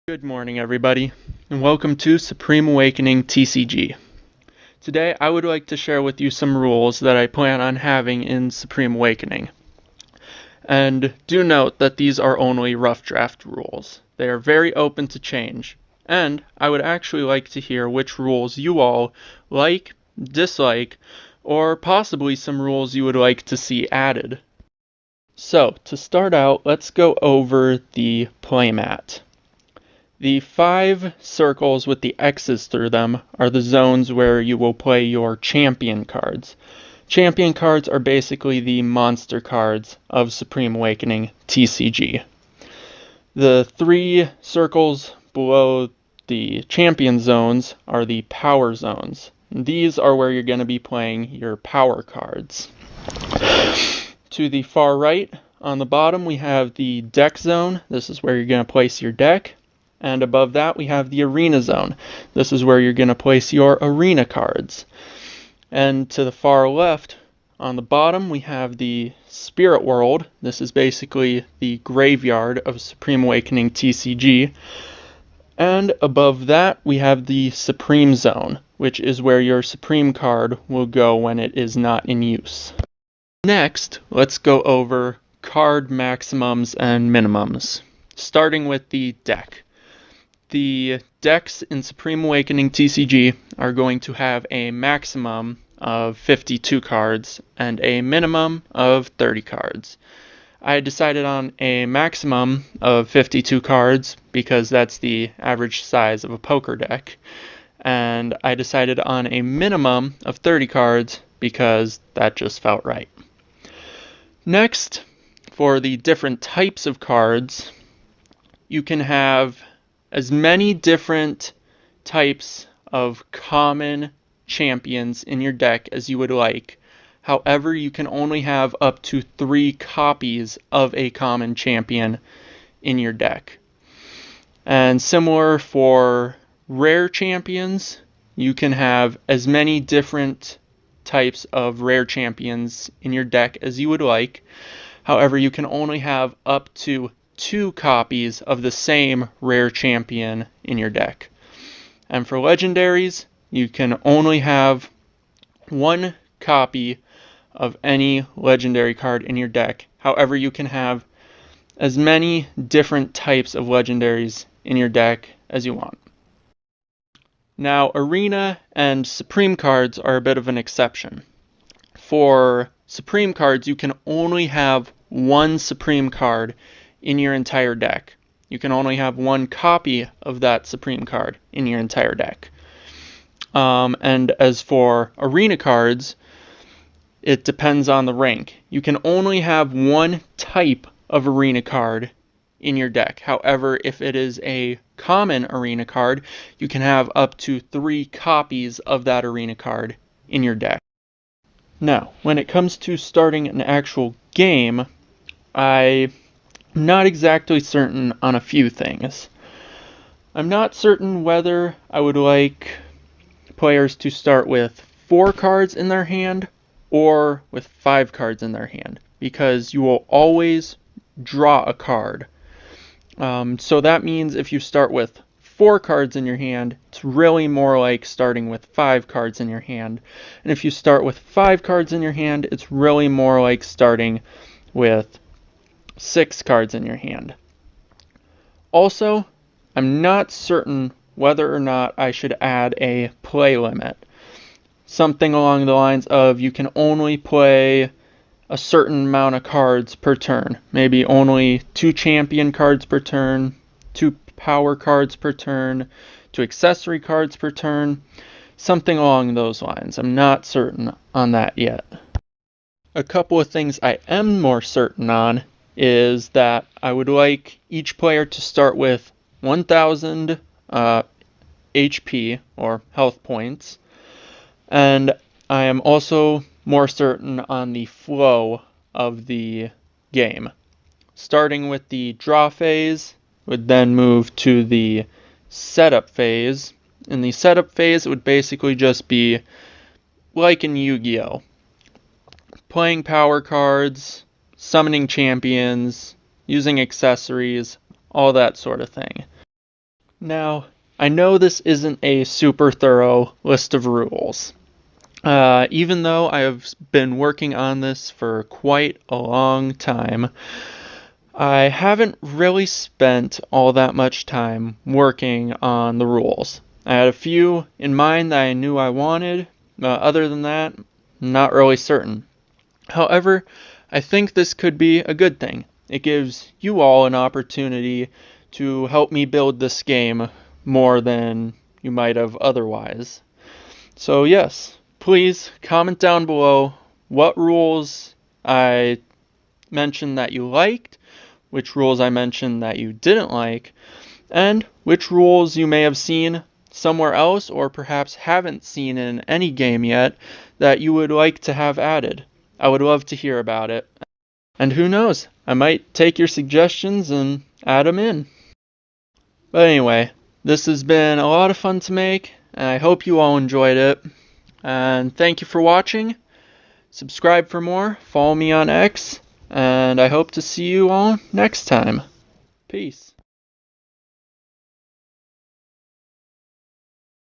Good morning, everybody, and welcome to Supreme Awakening TCG. Today, I would like to share with you some rules that I plan on having in Supreme Awakening. And do note that these are only rough draft rules. They are very open to change, and I would actually like to hear which rules you all like, dislike, or possibly some rules you would like to see added. So, to start out, let's go over the playmat. The 5 circles with the X's through them are the zones where you will play your champion cards. Champion cards are basically the monster cards of Supreme Awakening TCG. The 3 circles below the champion zones are the power zones. These are where you're going to be playing your power cards. To the far right, on the bottom, we have the deck zone. This is where you're going to place your deck. And above that, we have the arena zone. This is where you're going to place your arena cards. And to the far left, on the bottom, we have the spirit world. This is basically the graveyard of Supreme Awakening TCG. And above that, we have the supreme zone, which is where your supreme card will go when it is not in use. Next, let's go over card maximums and minimums, starting with the deck. The decks in Supreme Awakening TCG are going to have a maximum of 52 cards and a minimum of 30 cards. I decided on a maximum of 52 cards because that's the average size of a poker deck, and I decided on a minimum of 30 cards because that just felt right. Next, for the different types of cards, you can have as many different types of common champions in your deck as you would like. However, you can only have up to 3 copies of a common champion in your deck. And similar for rare champions, you can have as many different types of rare champions in your deck as you would like. However, you can only have up to 2 copies of the same rare champion in your deck. And for legendaries, you can only have 1 copy of any legendary card in your deck. However, you can have as many different types of legendaries in your deck as you want. Now, Arena and Supreme cards are a bit of an exception. For Supreme cards, you can only have 1 Supreme card in your entire deck. You can only have 1 copy of that Supreme card in your entire deck. And as for Arena cards, it depends on the rank. You can only have 1 type of Arena card in your deck. However, if it is a common Arena card, you can have up to 3 copies of that Arena card in your deck. Now, when it comes to starting an actual game, I'm not exactly certain on a few things. I'm not certain whether I would like players to start with 4 cards in their hand or with 5 cards in their hand, because you will always draw a card. So that means if you start with 4 cards in your hand, it's really more like starting with 5 cards in your hand. And if you start with 5 cards in your hand, it's really more like starting with 6 cards in your hand. Also, I'm not certain whether or not I should add a play limit. Something along the lines of you can only play a certain amount of cards per turn. Maybe only 2 champion cards per turn, 2 power cards per turn, 2 accessory cards per turn. Something along those lines. I'm not certain on that yet. A couple of things I am more certain on is that I would like each player to start with 1,000 HP, or health points, and I am also more certain on the flow of the game. Starting with the draw phase, would then move to the setup phase. In the setup phase, it would basically just be like in Yu-Gi-Oh! Playing power cards, summoning champions, using accessories, all that sort of thing. Now, I know this isn't a super thorough list of rules. Even though I have been working on this for quite a long time, I haven't really spent all that much time working on the rules. I had a few in mind that I knew I wanted. Other than that, not really certain. However, I think this could be a good thing. It gives you all an opportunity to help me build this game more than you might have otherwise. So yes, please comment down below what rules I mentioned that you liked, which rules I mentioned that you didn't like, and which rules you may have seen somewhere else or perhaps haven't seen in any game yet that you would like to have added. I would love to hear about it. And who knows, I might take your suggestions and add them in. But anyway, this has been a lot of fun to make, and I hope you all enjoyed it. And thank you for watching. Subscribe for more, follow me on X, and I hope to see you all next time. Peace.